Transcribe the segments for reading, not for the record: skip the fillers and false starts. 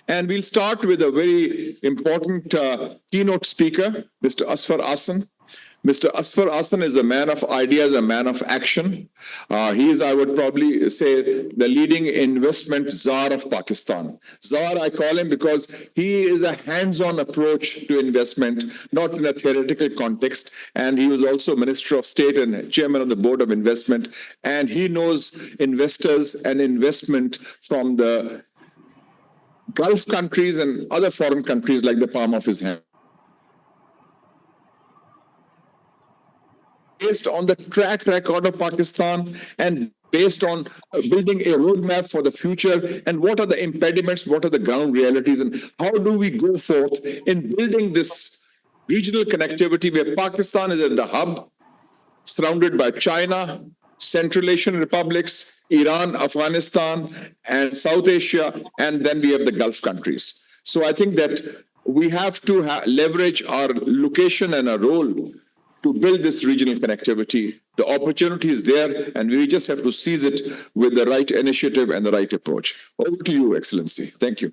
And we'll start with a very important keynote speaker, Mr. Azfar Ahsan. Mr. Azfar Ahsan is a man of ideas, a man of action. He is, I would probably say, the leading investment czar of Pakistan. Czar, I call him because he is a hands-on approach to investment, not in a theoretical context. And he was also Minister of State and Chairman of the Board of Investment. And he knows investors and investment from the Gulf countries and other foreign countries like the palm of his hand. Based on the track record of Pakistan and based on building a roadmap for the future, and what are the impediments, what are the ground realities, and how do we go forth in building this regional connectivity where Pakistan is at the hub, surrounded by China, Central Asian republics, Iran, Afghanistan, and South Asia, and then we have the Gulf countries. So I think that we have to leverage our location and our role to build this regional connectivity. The opportunity is there, and we just have to seize it with the right initiative and the right approach. Over to you, Excellency. Thank you.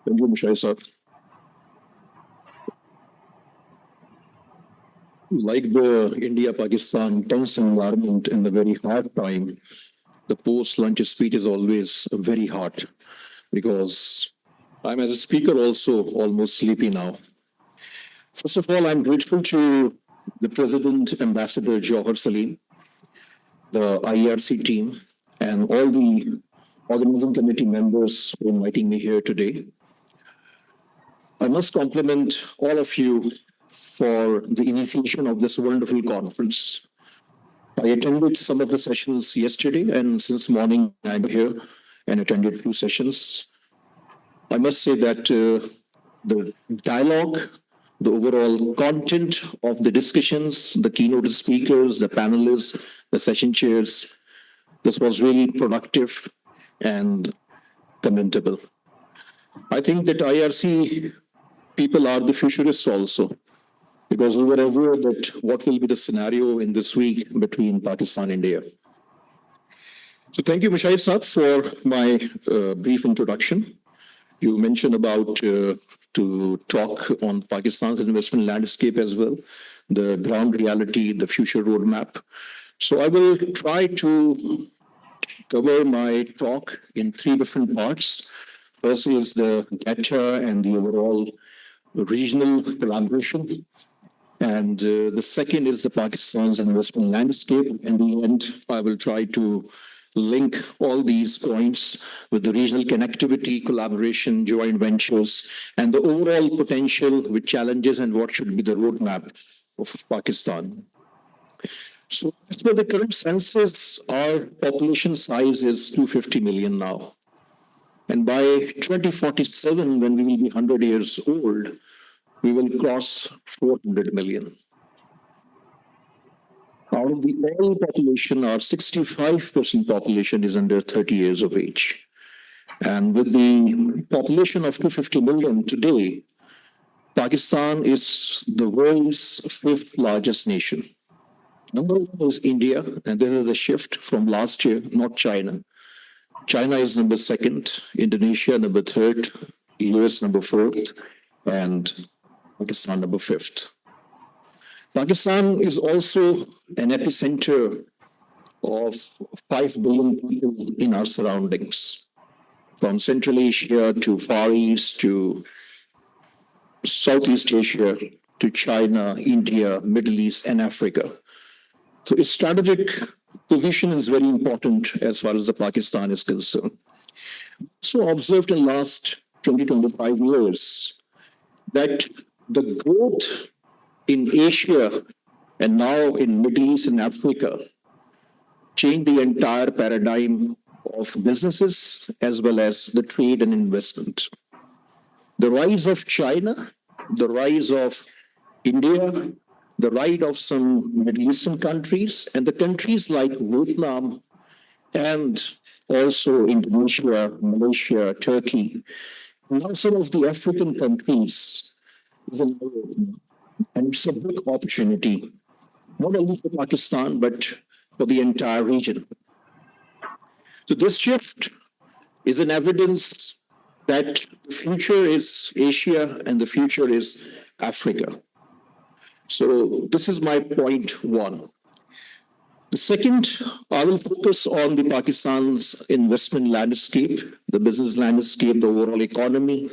Thank you, Mushahid sir. Like the India-Pakistan tense environment in the very hard time, the post-lunch speech is always very hard because I'm, as a speaker, also almost sleepy now. First of all, I'm grateful to the President, Ambassador Jawhar Salim, the IRC team, and all the organizing committee members for inviting me here today. I must compliment all of you for the initiation of this wonderful conference. I attended some of the sessions yesterday, and since morning I'm here and attended 2 sessions. I must say that the dialogue, the overall content of the discussions, the keynote speakers, the panelists, the session chairs, this was really productive and commendable. I think that IRC people are the futurists also, because we were aware that what will be the scenario in this week between Pakistan and India. So thank you, Mushahid Saab, for my brief introduction. You mentioned about to talk on Pakistan's investment landscape as well, the ground reality, the future roadmap. So I will try to cover my talk in 3 different parts. First is the data and the overall regional collaboration. And the second is the Pakistan's investment landscape. In the end, I will try to link all these points with the regional connectivity, collaboration, joint ventures, and the overall potential with challenges and what should be the roadmap of Pakistan. So as per the current census, our population size is 250 million now. And by 2047, when we will be 100 years old, we will cross 400 million. Out of the all population, our 65% population is under 30 years of age. And with the population of 250 million today, Pakistan is the world's 5th largest nation. Number 1 is India, and this is a shift from last year, not China. China is number 2nd, Indonesia number 3rd, US number 4th, and Pakistan number 5th. Pakistan is also an epicenter of 5 billion people in our surroundings, from Central Asia to Far East to Southeast Asia to China, India, Middle East, and Africa. So its strategic position is very important as far as the Pakistan is concerned. So observed in the last 20-25 years that the growth in Asia and now in Middle East and Africa changed the entire paradigm of businesses as well as the trade and investment. The rise of China, the rise of India, the rise of some Middle Eastern countries, and the countries like Vietnam and also Indonesia, Malaysia, Turkey. Now some of the African countries is an and it's a big opportunity, not only for Pakistan, but for the entire region. So this shift is an evidence that the future is Asia and the future is Africa. So this is my point one. The second, I will focus on the Pakistan's investment landscape, the business landscape, the overall economy,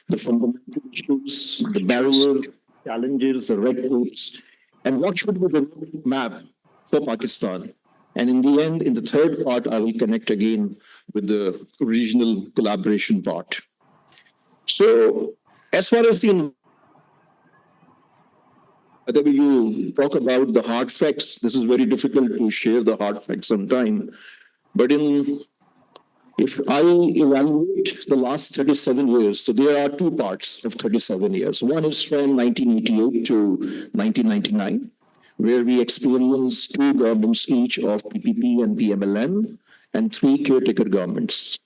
the fundamental issues, the barriers, challenges, the red tapes, and what should be the roadmap for Pakistan. And in the end, in the third part, I will connect again with the regional collaboration part. So as far as the whether you talk about the hard facts, this is very difficult to share the hard facts sometimes. But if I evaluate the last 37 years, so there are two parts of 37 years. One is from 1988 to 1999, where we experienced two governments each of PPP and PMLN and three caretaker governments.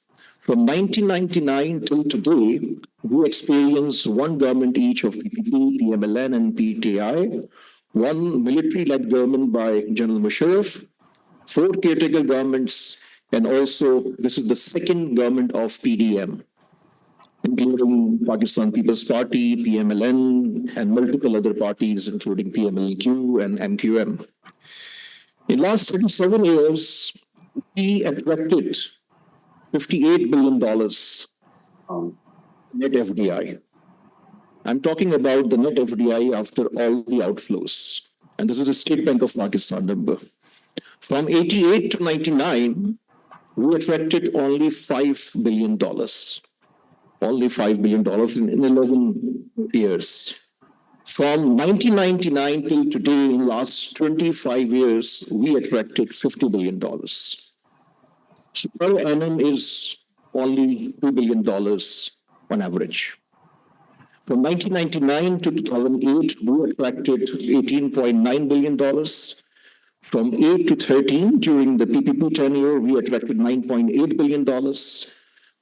From 1999 till today, we experienced one government each of PPP, PMLN, and PTI, one military-led government by General Musharraf, four caretaker governments, and also this is the second government of PDM, including Pakistan People's Party, PMLN, and multiple other parties, including PMLQ and MQM. In the last 37 years, we attracted $58 billion net FDI. I'm talking about the net FDI after all the outflows. And this is the State Bank of Pakistan number. From 88 to 99, we attracted only $5 billion. Only $5 billion in 11 years. From 1999 till today, in the last 25 years, we attracted $50 billion. So per annum is only $2 billion on average. From 1999 to 2008, we attracted $18.9 billion. From 8 to 13, during the PPP tenure, we attracted $9.8 billion.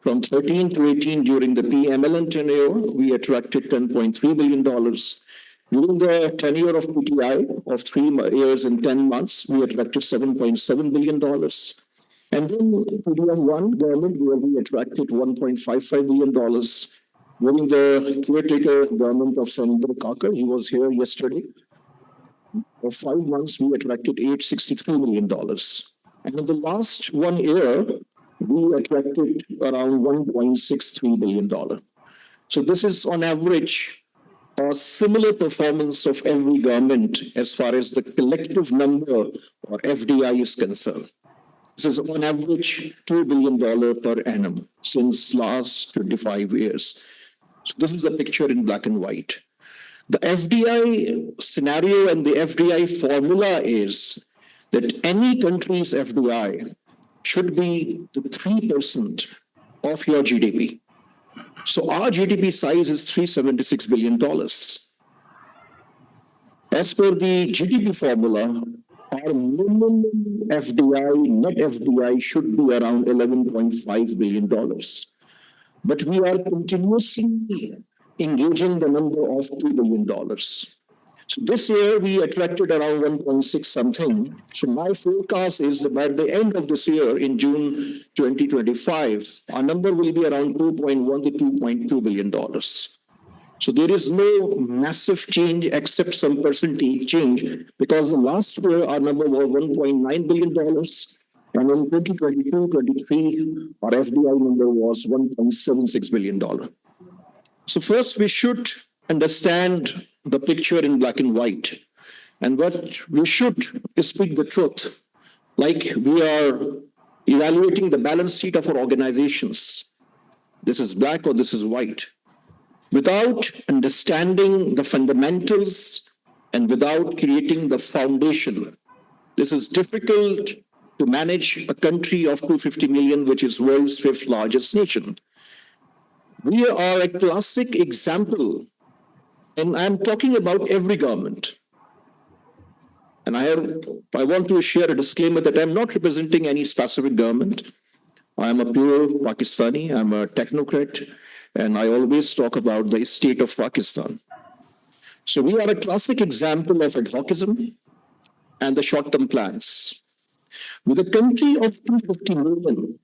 From 13 to 18, during the PMLN tenure, we attracted $10.3 billion. During the tenure of PTI of 3 years and 10 months, we attracted $7.7 billion. And then PDM1 government, where we attracted $1.55 billion. During the caretaker government of Senator Kakar, he was here yesterday. For 5 months, we attracted $863 million. And in the last 1 year, we attracted around $1.63 billion. So this is on average a similar performance of every government as far as the collective number or FDI is concerned. This is on average $2 billion per annum since last 25 years. So this is the picture in black and white. The FDI scenario and the FDI formula is that any country's FDI should be the 3% of your GDP. So our GDP size is $376 billion. As per the GDP formula, our minimum FDI, net FDI should be around $11.5 billion. But we are continuously engaging the number of $2 billion. So this year we attracted around 1.6 something. So my forecast is that by the end of this year, in June 2025, our number will be around $2.1 to $2.2 billion. So there is no massive change except some percentage change, because the last year our number was $1.9 billion. And in 2022-23, our FDI number was $1.76 billion. So first we should understand the picture in black and white. And what we should speak the truth, like we are evaluating the balance sheet of our organizations. This is black or this is white. Without understanding the fundamentals and without creating the foundation, this is difficult to manage a country of 250 million, which is world's 5th largest nation. We are a classic example, and I'm talking about every government. And I want to share a disclaimer that I'm not representing any specific government. I'm a pure Pakistani, I'm a technocrat, and I always talk about the state of Pakistan. So we are a classic example of ad hocism and the short-term plans. With a country of 250 million,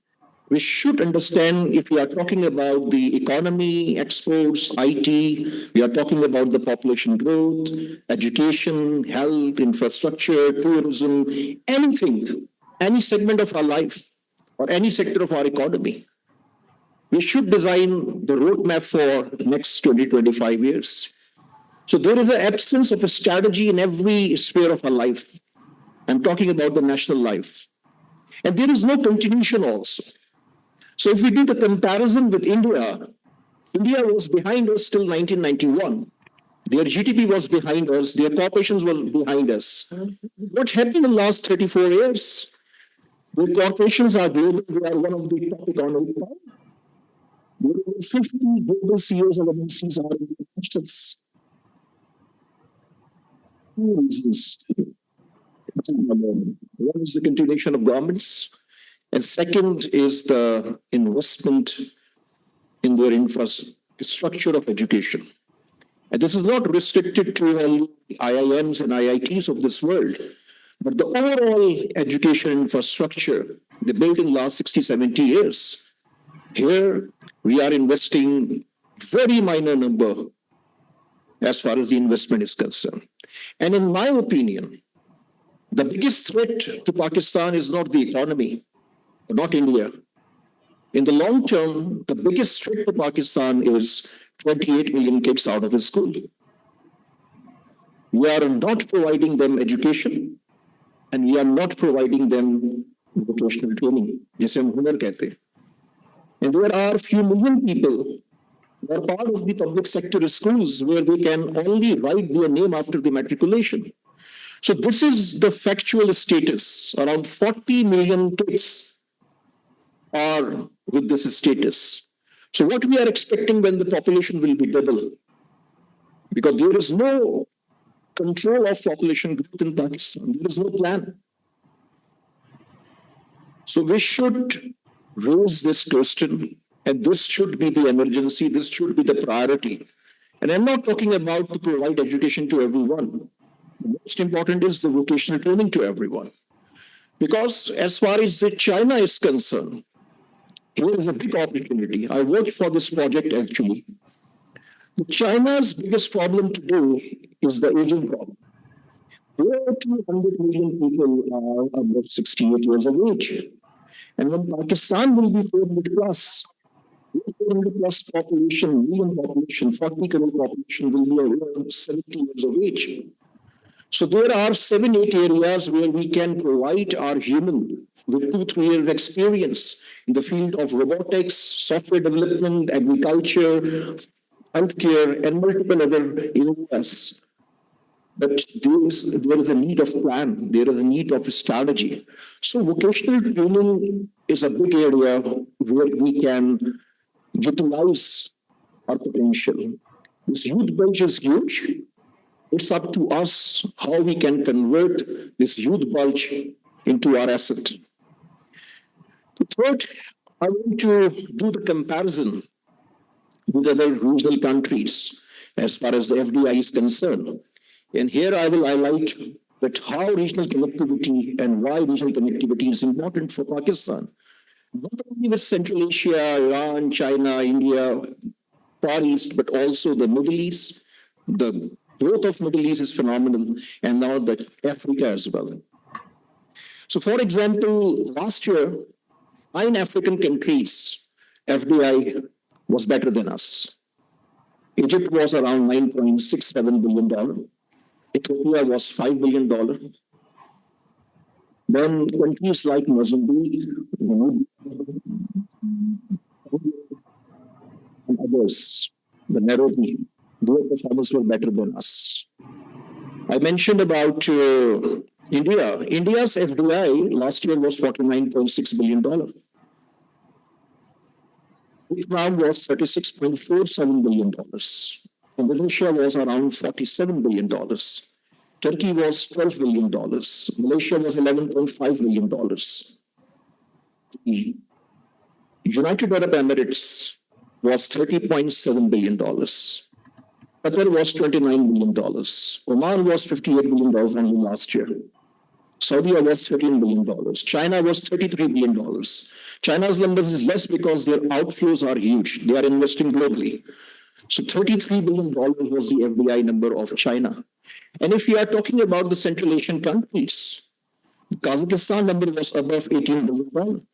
We should understand if we are talking about the economy, exports, IT, we are talking about the population growth, education, health, infrastructure, tourism, anything, any segment of our life or any sector of our economy. We should design the roadmap for the next 20, 25 years. So there is an absence of a strategy in every sphere of our life. I'm talking about the national life. And there is no continuation also. So if we do the comparison with India, India was behind us till 1991. Their GDP was behind us. Their corporations were behind us. What happened in the last 34 years? The corporations are global. They are one of the top economic powers. More than 50 global CEOs of MNCs are internationals. Two reasons. One is the continuation of governments, and second is the investment in their infrastructure of education. And this is not restricted to only IIMs and IITs of this world, but the overall education infrastructure they built in the last 60, 70 years. Here, we are investing very minor number as far as the investment is concerned. And in my opinion, the biggest threat to Pakistan is not the economy, not India. In the long term, the biggest threat to Pakistan is 28 million kids out of school. We are not providing them education, and we are not providing them vocational training, जिसे हम हुनर कहते हैं. And there are a few million people who are part of the public sector schools where they can only write their name after the matriculation. So this is the factual status. Around 40 million kids are with this status. So what we are expecting when the population will be double? Because there is no control of population growth in Pakistan. There is no plan. So we should raise this question, and this should be the emergency, this should be the priority. And I'm not talking about to provide education to everyone. The most important is the vocational training to everyone. Because as far as China is concerned, here is a big opportunity. I worked for this project actually. China's biggest problem today is the aging problem. Over 200 million people are above 68 years of age. And when Pakistan will be 400 plus, 400 plus population, million population, 40 crore population will be around 70 years of age. So there are 7, 8 areas where we can provide our human with 2, 3 years experience in the field of robotics, software development, agriculture, healthcare, and multiple other areas. But there is a need of plan, there is a need of strategy. So vocational training is a big area where we can utilize our potential. This youth bulge is huge. It's up to us how we can convert this youth bulge into our asset. Third, I want to do the comparison with other regional countries as far as the FDI is concerned. And here I will highlight that how regional connectivity and why regional connectivity is important for Pakistan. Not only with Central Asia, Iran, China, India, Far East, but also the Middle East. The growth of Middle East is phenomenal, and now the Africa as well. So for example, last year, 9 African countries, FDI was better than us. Egypt was around $9.67 billion. Ethiopia was $5 billion. Then countries like Mozambique and others, the Nairobi, their performance were better than us. I mentioned about India. India's FDI last year was $49.6 billion. Vietnam was $36.47 billion. Indonesia was around $47 billion. Turkey was $12 billion. Malaysia was $11.5 billion. The United Arab Emirates was $30.7 billion. Qatar was $29 billion. Oman was $58 billion only last year. Saudi was $13 billion. China was $33 billion. China's numbers is less because their outflows are huge. They are investing globally. So $33 billion was the FDI number of China. And if we are talking about the Central Asian countries, the Kazakhstan number was above $18 billion.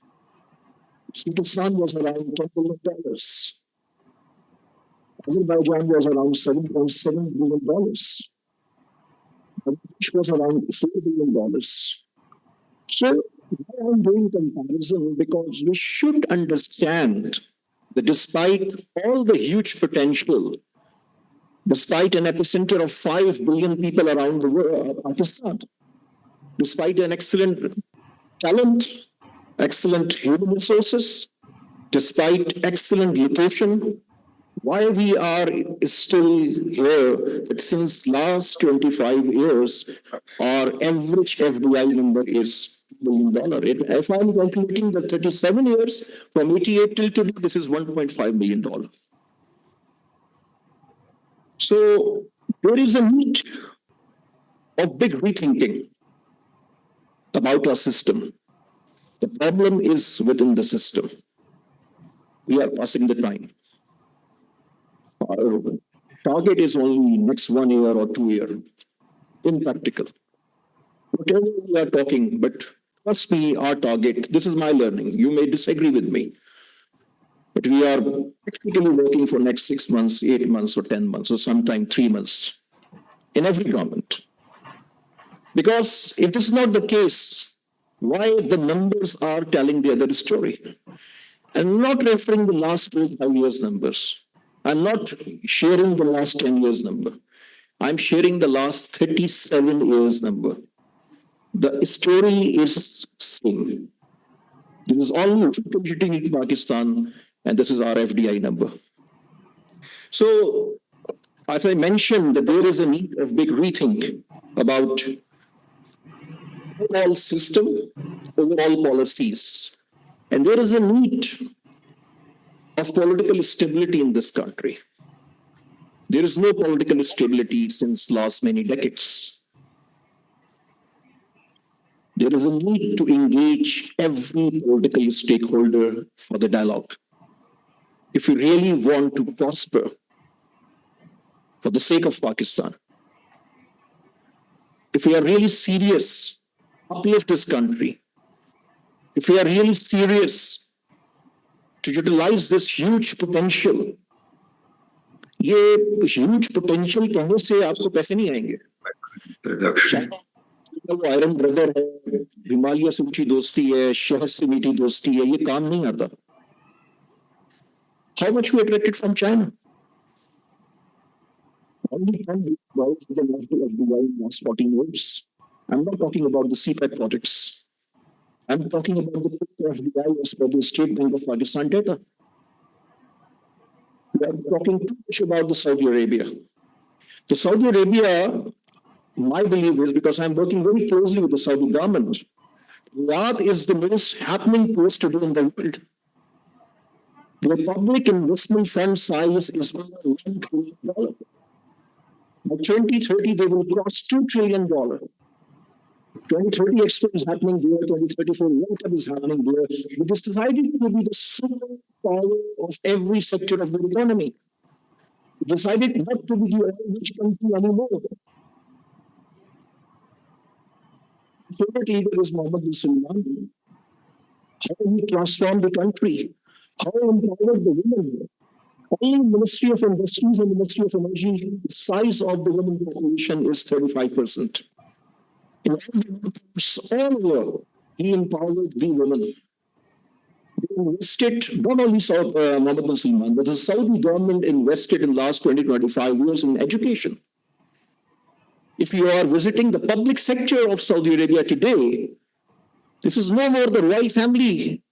Uzbekistan was around $10 billion. Azerbaijan was around $7.7 billion. Bangladesh was around $4 billion. So why I'm doing comparison? Because we should understand that despite all the huge potential, despite an epicenter of 5 billion people around the world, Pakistan, despite an excellent talent, excellent human resources, despite excellent location, why we are still here, that since last 25 years, our average FDI number is $1 billion. If I'm calculating the 37 years, from 88 till today, this is $1.5 billion. So there is a need of big rethinking about our system. The problem is within the system. We are passing the time. Our target is only next 1 year or 2 years. Impractical. Whatever we are talking, but trust me, our target, this is my learning. You may disagree with me. But we are practically working for next 6 months, 8 months, or 10 months, or sometime 3 months in every government. Because if this is not the case, why the numbers are telling the other story? I'm not referring the last 5 years numbers. I'm not sharing the last 10 years number. I'm sharing the last 37 years number. The story is same. This is all competing in Pakistan, and this is our FDI number. So, as I mentioned, that there is a need of big rethink about overall system, overall policies. And there is a need of political stability in this country. There is no political stability since last many decades. There is a need to engage every political stakeholder for the dialogue. If we really want to prosper for the sake of Pakistan, if we are really serious, uplift this country, if we are really serious to utilize this huge potential, ये huge potential कहने से आपको पैसे नहीं आएंगे. वो iron brother है, हिमालय से ऊंची दोस्ती है, शहद से मीठी दोस्ती है, ये काम नहीं आता. How much we attracted from China? Only 10 billion for the level of the last 14 years. I'm not talking about the CPEC projects. I'm talking about the FDI as per the State Bank of Pakistan data. We are talking too much about the Saudi Arabia. The Saudi Arabia, my belief is, because I'm working very closely with the Saudi government, Riyadh is the most happening place to do in the world. The public investment fund size is over $1 trillion. By 2030, they will cross $2 trillion. 2030 Expo is happening there, 2034 World Cup is happening there. It is decided to be the super power of every sector of the economy. It decided not to be the rich country anymore. The favorite leader is Mohammed bin Salman. How he transformed the country, how he empowered the women. Only Ministry of Industries and Ministry of Energy, the size of the women population is 35%. In all over, he empowered the women. They invested, not only Mohammed bin Salman, but the Saudi government invested in the last 20-25 years in education. If you are visiting the public sector of Saudi Arabia today, this is no more the royal family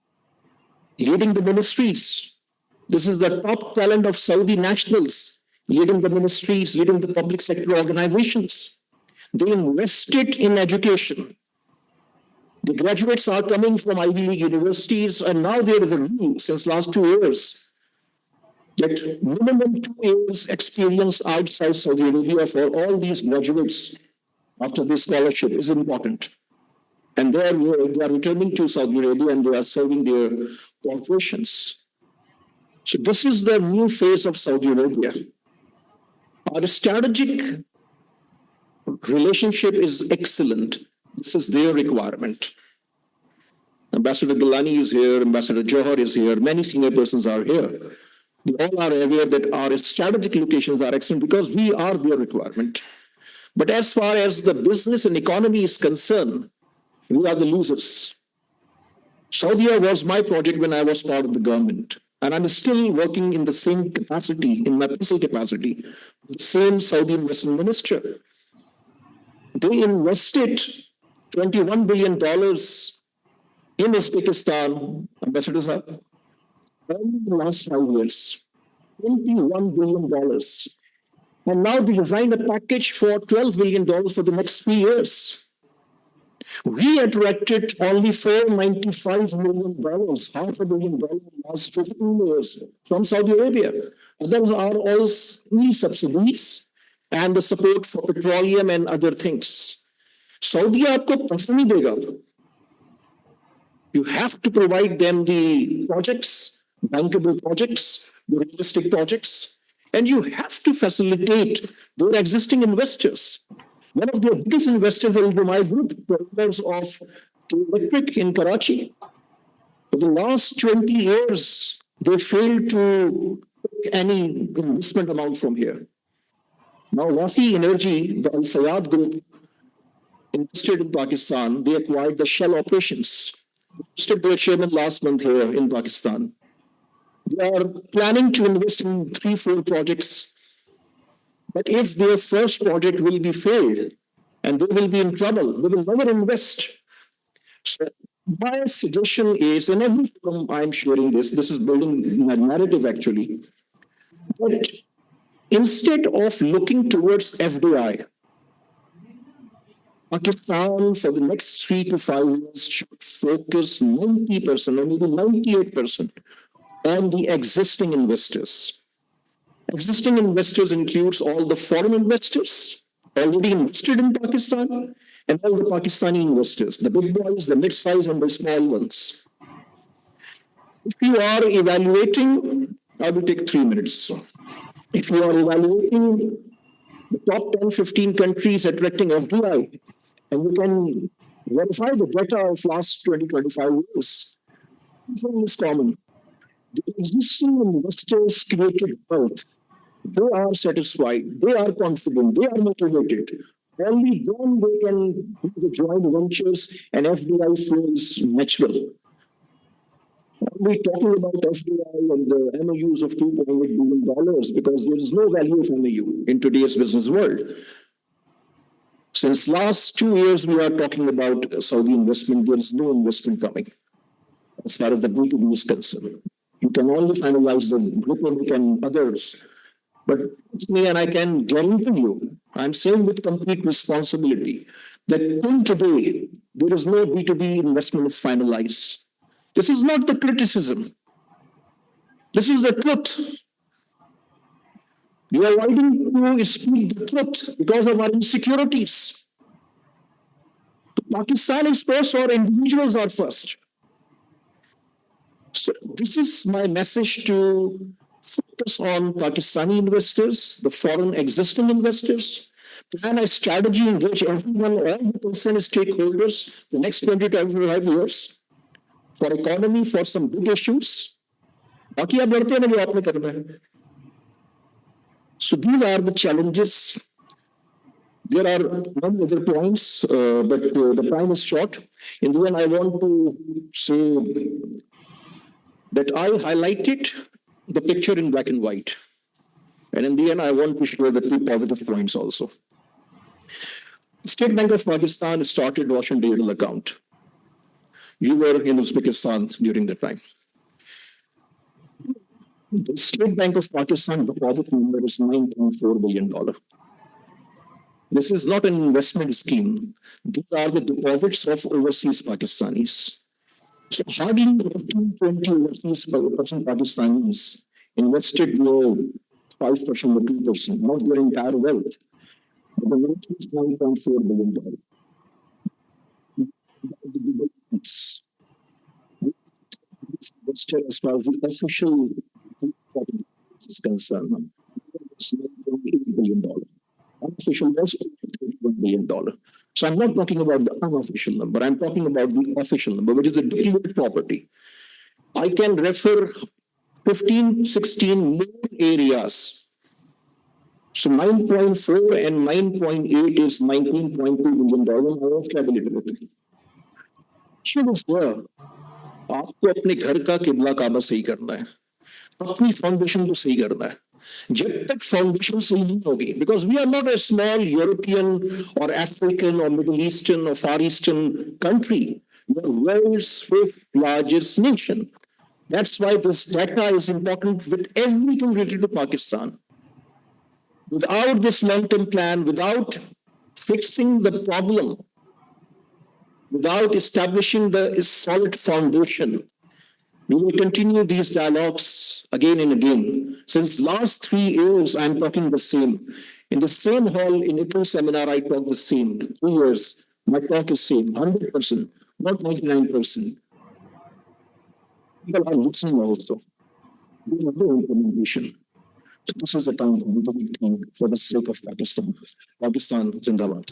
leading the ministries. This is the top talent of Saudi nationals leading the ministries, leading the public sector organizations. They invested in education. The graduates are coming from Ivy League universities, and now there is a rule since last 2 years that minimum 2 years experience outside Saudi Arabia for all these graduates after this scholarship is important. And they are returning to Saudi Arabia and they are serving their corporations. So this is the new phase of Saudi Arabia. Our strategic relationship is excellent. This is their requirement. Ambassador Gilani is here, Ambassador Johar is here, many senior persons are here. They all are aware that our strategic locations are excellent because we are their requirement. But as far as the business and economy is concerned, we are the losers. Saudi was my project when I was part of the government. And I'm still working in the same capacity, in my personal capacity, the same Saudi investment minister. They invested $21 billion in Uzbekistan, Ambassador Sahab, in the last 5 years. $21 billion. And now they designed a package for $12 billion for the next 3 years. We attracted only $495 million, $500 million in the last 15 years from Saudi Arabia. Others are all subsidies and the support for petroleum and other things. Saudi aapko paisa nahi dega. You have to provide them the projects, bankable projects, the realistic projects, and you have to facilitate their existing investors. One of their biggest investors is my group, providers of electric in Karachi. For the last 20 years, they failed to take any investment amount from here. Now, Wafi Energy, the Al Sayad group, invested in Pakistan. They acquired the Shell operations. Stood their chairman last month here in Pakistan. They are planning to invest in 3-4 projects. But if their first project will be failed and they will be in trouble, they will never invest. So my suggestion is, and every forum I'm sharing this is building my narrative actually, but instead of looking towards FDI, Pakistan for the next 3 to 5 years should focus 90% or maybe 98% on the existing investors. Existing investors includes all the foreign investors already invested in Pakistan and all the Pakistani investors, the big boys, the mid-size and the small ones. If you are evaluating, I will take 3 minutes. If you are evaluating the top 10, 15 countries attracting FDI, and you can verify the data of last 20, 25 years, something is common. The existing investors created wealth. They are satisfied, they are confident, they are motivated. Only then they can do the joint ventures and FDI flows natural. We're talking about FDI and the MOUs of $2.8 billion because there is no value of MOU in today's business world. Since last 2 years, we are talking about Saudi investment. There is no investment coming as far as the B2B is concerned. You can only finalize the Republic and others. But it's me, and I can guarantee you, I'm saying with complete responsibility, that till today, there is no B2B investment is finalized. This is not the criticism. This is the truth. We are avoiding to speak the truth because of our insecurities. Pakistan is first or individuals are first. So this is my message to focus on Pakistani investors, the foreign existing investors, plan a strategy in which everyone, all the concerned stakeholders, the next 20 to 25 years, for economy, for some big issues. So these are the challenges. There are many other points, but the time is short. In the end, I want to say that I highlighted the picture in black and white. And in the end, I want to share the 2 positive points also. State Bank of Pakistan started Russian digital account. You were in Uzbekistan during that time. The State Bank of Pakistan deposit number is $9.4 billion. This is not an investment scheme. These are the deposits of overseas Pakistanis. So hardly 15-20 overseas Pakistanis invested their 5% or 2%, not their entire wealth. But the wealth is $9.4 billion. the developments. As far as the official is concerned, it's $9.8 billion. Unofficial was $31 billion. So I'm not talking about the unofficial number. I'm talking about the official number, which is the declared property. I can refer 15, 16 more areas. So 9.4 and 9.8 is $19.2 billion. I have calculated it. आपको अपने घर का किबला काबा सही करना है, अपनी foundation को सही करना है. जब तक फाउंडेशन सही नहीं होगी, because we are not a small European or African or Middle Eastern or Far Eastern country. We are the world's fifth largest nation. That's why this data is important with everything related to Pakistan. Without this long-term plan, without fixing the problem, without establishing the solid foundation, we will continue these dialogues again and again. Since last 3 years, I'm talking the same. In the same hall in April seminar, I talk the same. 2 years, my talk is same, 100%, not 99%. People are listening also. We have no implementation. So this is the time for the sake of Pakistan. Pakistan Zindabad.